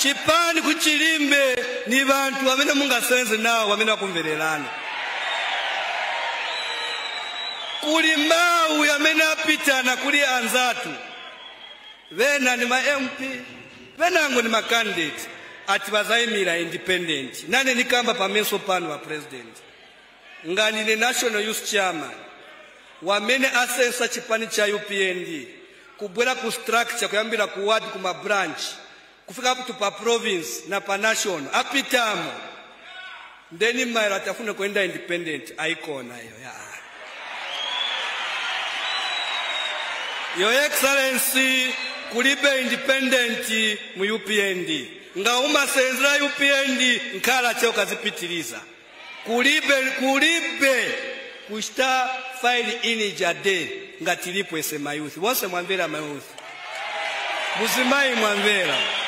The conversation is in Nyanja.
chipani kuchilimbe ni bantu wamene mungasenze nawo wamene wakumvererana. Kuli mawu yamene apitana kuli anzatu. Vena ni ma MP, venango ni ma candidate ati bazayimira independent. Nane nikamba pamenso pano wa president. Ngani ni National Youth Chairman. Wamene asensa chipani cha UPND. Kubwera ku structure kuyambira ku ward kuma branch. Kufika up to pa province na pa national. Apitamo. Ndeni maila atafuna kwenda independent. Aikona yo ya. Your Excellency kulibe independent mu UPND. Nga umasenzera UPND nkala cheo kazipitiliza. Kulibe kushita file ini jade nga tilipo esema youth. Wose mwambela ma youth. Muzimai mwambela.